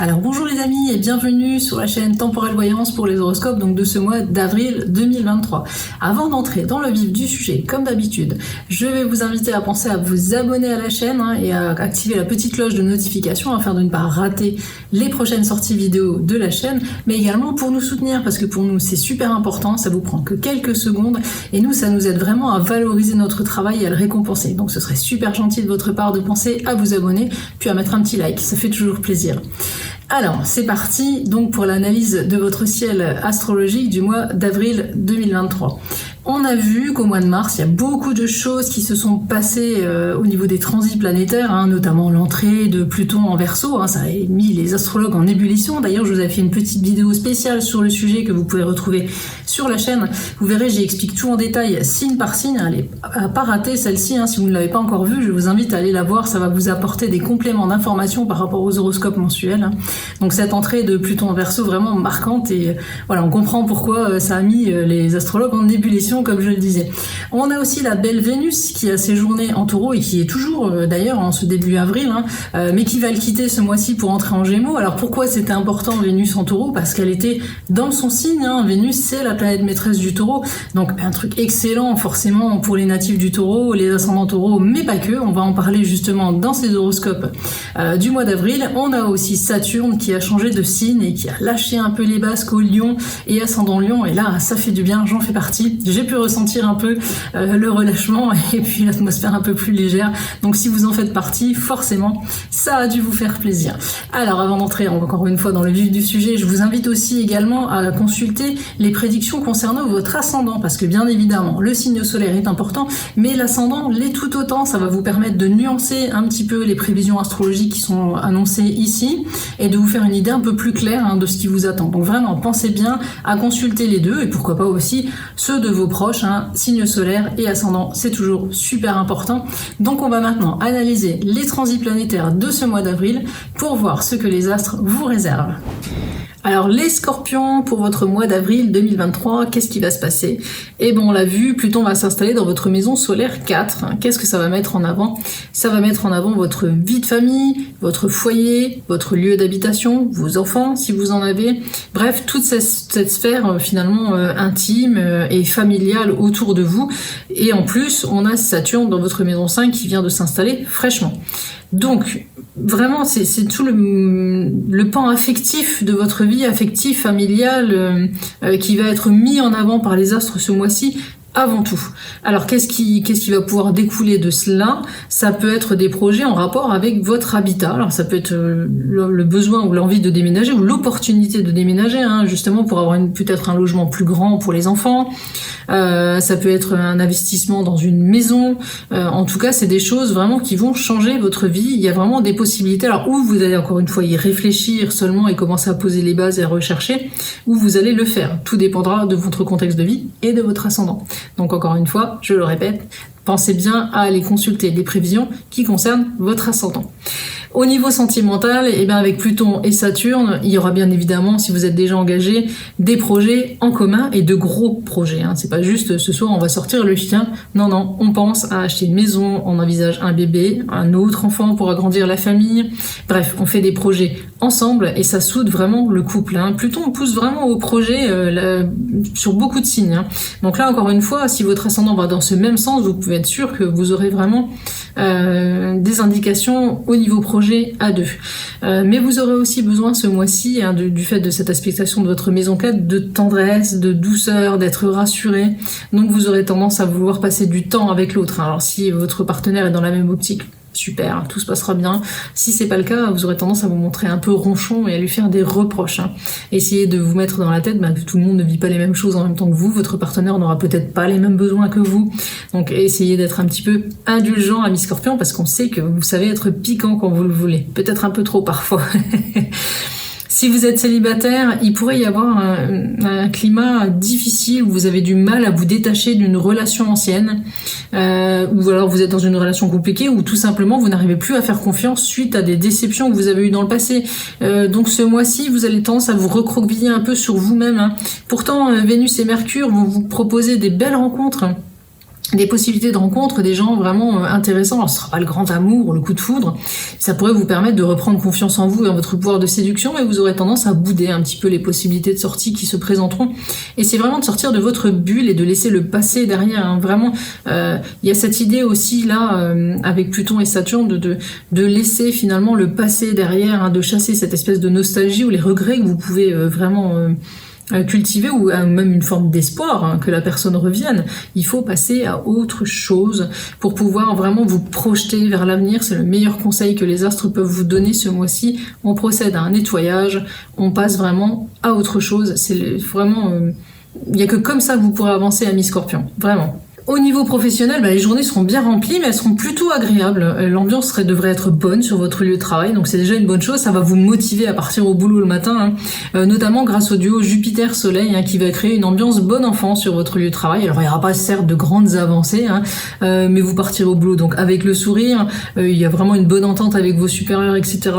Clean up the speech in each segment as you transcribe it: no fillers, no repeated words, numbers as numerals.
Alors bonjour les amis et bienvenue sur la chaîne Temporelle Voyance pour les horoscopes donc de ce mois d'avril 2023. Avant d'entrer dans le vif du sujet, comme d'habitude, je vais vous inviter à penser à vous abonner à la chaîne et à activer la petite cloche de notification afin de ne pas rater les prochaines sorties vidéo de la chaîne, mais également pour nous soutenir parce que pour nous c'est super important, ça vous prend que quelques secondes et nous ça nous aide vraiment à valoriser notre travail et à le récompenser. Donc ce serait super gentil de votre part de penser à vous abonner puis à mettre un petit like, ça fait toujours plaisir. Alors, c'est parti donc pour l'analyse de votre ciel astrologique du mois d'avril 2023. On a vu qu'au mois de mars, il y a beaucoup de choses qui se sont passées au niveau des transits planétaires, notamment l'entrée de Pluton en Verseau, ça a mis les astrologues en ébullition. D'ailleurs, je vous avais fait une petite vidéo spéciale sur le sujet que vous pouvez retrouver sur la chaîne. Vous verrez, j'y explique tout en détail, signe par signe. Allez, à pas rater celle-ci, si vous ne l'avez pas encore vue, je vous invite à aller la voir. Ça va vous apporter des compléments d'informations par rapport aux horoscopes mensuels. Donc cette entrée de Pluton en Verseau vraiment marquante et voilà, on comprend pourquoi ça a mis les astrologues en ébullition comme je le disais. On a aussi la belle Vénus qui a séjourné en Taureau et qui est toujours d'ailleurs en ce début avril, mais qui va le quitter ce mois-ci pour entrer en Gémeaux. Alors pourquoi c'était important Vénus en Taureau? Parce qu'elle était dans son signe, Vénus c'est la planète maîtresse du Taureau, donc un truc excellent forcément pour les natifs du Taureau, les ascendants Taureau, mais pas que, on va en parler justement dans ces horoscopes du mois d'avril. On a aussi Saturne qui a changé de signe et qui a lâché un peu les basques au Lion et ascendant Lion, et là ça fait du bien, j'en fais partie. J'ai pu ressentir un peu le relâchement et puis l'atmosphère un peu plus légère, donc si vous en faites partie, forcément ça a dû vous faire plaisir. Alors avant d'entrer encore une fois dans le vif du sujet, je vous invite aussi également à consulter les prédictions concernant votre ascendant, parce que bien évidemment le signe solaire est important, mais l'ascendant l'est tout autant. Ça va vous permettre de nuancer un petit peu les prévisions astrologiques qui sont annoncées ici et de vous faire une idée un peu plus claire de ce qui vous attend. Donc vraiment pensez bien à consulter les deux et pourquoi pas aussi ceux de vos proches, signe solaire et ascendant, c'est toujours super important. Donc on va maintenant analyser les transits planétaires de ce mois d'avril pour voir ce que les astres vous réservent. Alors les scorpions, pour votre mois d'avril 2023, qu'est-ce qui va se passer? Eh bien on l'a vu, Pluton va s'installer dans votre maison solaire 4. Qu'est-ce que ça va mettre en avant? Ça va mettre en avant votre vie de famille, votre foyer, votre lieu d'habitation, vos enfants si vous en avez. Bref, toute cette sphère finalement intime et familiale autour de vous. Et en plus, on a Saturne dans votre maison 5 qui vient de s'installer fraîchement. Donc, vraiment, c'est tout le pan affectif de votre vie affective, familiale, qui va être mis en avant par les astres ce mois-ci, avant tout. Alors, qu'est-ce qui va pouvoir découler de cela? Ça peut être des projets en rapport avec votre habitat. Alors, ça peut être le besoin ou l'envie de déménager ou l'opportunité de déménager, justement pour avoir peut-être un logement plus grand pour les enfants. Ça peut être un investissement dans une maison. En tout cas, c'est des choses vraiment qui vont changer votre vie. Il y a vraiment des possibilités. Alors, où vous allez encore une fois y réfléchir seulement et commencer à poser les bases et à rechercher, ou vous allez le faire. Tout dépendra de votre contexte de vie et de votre ascendant. Donc encore une fois, je le répète, pensez bien à aller consulter les prévisions qui concernent votre ascendant. Au niveau sentimental, avec Pluton et Saturne, il y aura bien évidemment, si vous êtes déjà engagé, des projets en commun et de gros projets. C'est pas juste ce soir on va sortir le chien. Non, on pense à acheter une maison, on envisage un bébé, un autre enfant pour agrandir la famille. Bref, on fait des projets ensemble et ça soude vraiment le couple. Pluton pousse vraiment au projet sur beaucoup de signes. Donc là, encore une fois, si votre ascendant va dans ce même sens, vous pouvez être sûr que vous aurez vraiment des indications au niveau projet à deux. Mais vous aurez aussi besoin ce mois-ci, du fait de cette aspectation de votre maison 4, de tendresse, de douceur, d'être rassuré. Donc vous aurez tendance à vouloir passer du temps avec l'autre. Alors si votre partenaire est dans la même optique, super, tout se passera bien. Si c'est pas le cas, vous aurez tendance à vous montrer un peu ronchon et à lui faire des reproches. Essayez de vous mettre dans la tête que tout le monde ne vit pas les mêmes choses en même temps que vous, votre partenaire n'aura peut-être pas les mêmes besoins que vous. Donc essayez d'être un petit peu indulgent, ami Scorpion, parce qu'on sait que vous savez être piquant quand vous le voulez. Peut-être un peu trop parfois. Si vous êtes célibataire, il pourrait y avoir un climat difficile où vous avez du mal à vous détacher d'une relation ancienne, ou alors vous êtes dans une relation compliquée, ou tout simplement vous n'arrivez plus à faire confiance suite à des déceptions que vous avez eues dans le passé. Donc ce mois-ci, vous avez tendance à vous recroqueviller un peu sur vous-même. Pourtant, Vénus et Mercure vont vous proposer des belles rencontres des possibilités de rencontre, des gens vraiment intéressants. Alors, ce sera pas le grand amour ou le coup de foudre. Ça pourrait vous permettre de reprendre confiance en vous et en votre pouvoir de séduction, mais vous aurez tendance à bouder un petit peu les possibilités de sortie qui se présenteront. Et c'est vraiment de sortir de votre bulle et de laisser le passé derrière. Hein. Vraiment, il y a cette idée aussi là, avec Pluton et Saturne, de laisser finalement le passé derrière, hein, de chasser cette espèce de nostalgie ou les regrets que vous pouvez vraiment cultiver, ou même une forme d'espoir, hein, que la personne revienne. Il faut passer à autre chose pour pouvoir vraiment vous projeter vers l'avenir. C'est le meilleur conseil que les astres peuvent vous donner ce mois-ci. On procède à un nettoyage, on passe vraiment à autre chose. C'est vraiment... il n'y a que comme ça que vous pourrez avancer, ami Scorpion. Vraiment. Au niveau professionnel, les journées seront bien remplies, mais elles seront plutôt agréables. L'ambiance devrait être bonne sur votre lieu de travail, donc c'est déjà une bonne chose. Ça va vous motiver à partir au boulot le matin, hein. Notamment grâce au duo Jupiter-Soleil, hein, qui va créer une ambiance bon enfant sur votre lieu de travail. Alors il n'y aura pas certes de grandes avancées, hein, mais vous partirez au boulot donc avec le sourire. Il y a vraiment une bonne entente avec vos supérieurs, etc.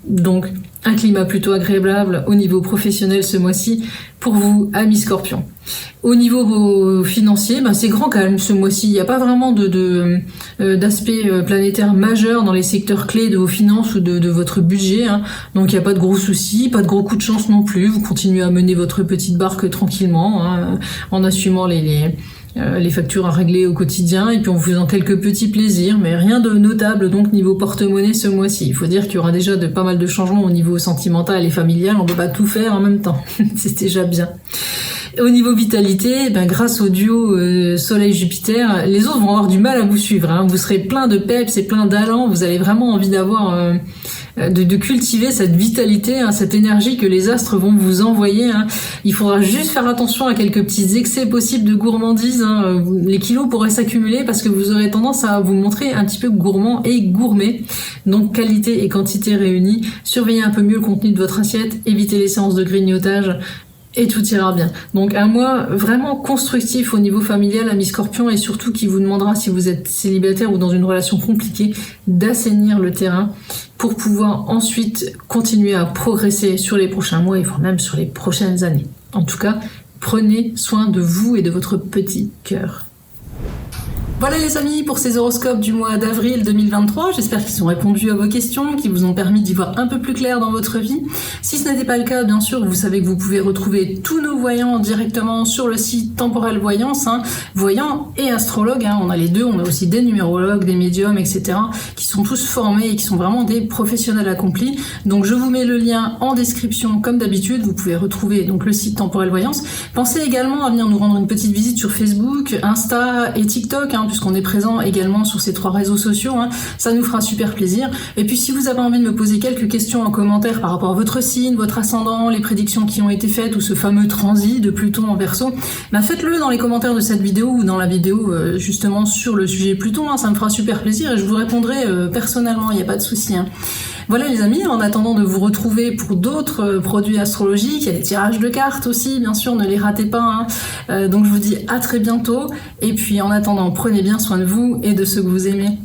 Donc un climat plutôt agréable au niveau professionnel ce mois-ci pour vous, amis Scorpion. Au niveau financier, c'est grand calme ce mois-ci. Il n'y a pas vraiment d'aspect planétaire majeur dans les secteurs clés de vos finances ou de votre budget. Hein. Donc il n'y a pas de gros soucis, pas de gros coups de chance non plus. Vous continuez à mener votre petite barque tranquillement, hein, en assumant les factures à régler au quotidien et puis en faisant quelques petits plaisirs, mais rien de notable donc niveau porte-monnaie ce mois-ci. Il faut dire qu'il y aura déjà pas mal de changements au niveau sentimental et familial, on peut pas tout faire en même temps. C'est déjà bien. Au niveau vitalité, grâce au duo Soleil-Jupiter, les autres vont avoir du mal à vous suivre. Hein. Vous serez plein de peps et plein d'allant. Vous avez vraiment envie d'avoir, de cultiver cette vitalité, hein, cette énergie que les astres vont vous envoyer. Hein. Il faudra juste faire attention à quelques petits excès possibles de gourmandise. Hein. Les kilos pourraient s'accumuler parce que vous aurez tendance à vous montrer un petit peu gourmand et gourmet. Donc qualité et quantité réunies. Surveillez un peu mieux le contenu de votre assiette. Évitez les séances de grignotage. Et tout ira bien. Donc un mois vraiment constructif au niveau familial, ami Scorpion, et surtout qui vous demandera, si vous êtes célibataire ou dans une relation compliquée, d'assainir le terrain pour pouvoir ensuite continuer à progresser sur les prochains mois et voire même sur les prochaines années. En tout cas, prenez soin de vous et de votre petit cœur. Voilà les amis pour ces horoscopes du mois d'avril 2023, j'espère qu'ils ont répondu à vos questions, qu'ils vous ont permis d'y voir un peu plus clair dans votre vie. Si ce n'était pas le cas, bien sûr, vous savez que vous pouvez retrouver tous nos voyants directement sur le site Temporel Voyance, hein, voyants et astrologues, hein, on a les deux, on a aussi des numérologues, des médiums, etc., qui sont tous formés et qui sont vraiment des professionnels accomplis. Donc je vous mets le lien en description comme d'habitude, vous pouvez retrouver donc le site Temporel Voyance. Pensez également à venir nous rendre une petite visite sur Facebook, Insta et TikTok, hein, puisqu'on est présent également sur ces 3 réseaux sociaux, hein. Ça nous fera super plaisir. Et puis si vous avez envie de me poser quelques questions en commentaire par rapport à votre signe, votre ascendant, les prédictions qui ont été faites ou ce fameux transit de Pluton en Verseau, faites-le dans les commentaires de cette vidéo ou dans la vidéo justement sur le sujet Pluton, hein. Ça me fera super plaisir et je vous répondrai personnellement, il n'y a pas de souci, hein. Voilà les amis, en attendant de vous retrouver pour d'autres produits astrologiques, il y a des tirages de cartes aussi, bien sûr, ne les ratez pas, hein. Donc je vous dis à très bientôt, et puis en attendant, prenez bien soin de vous et de ceux que vous aimez.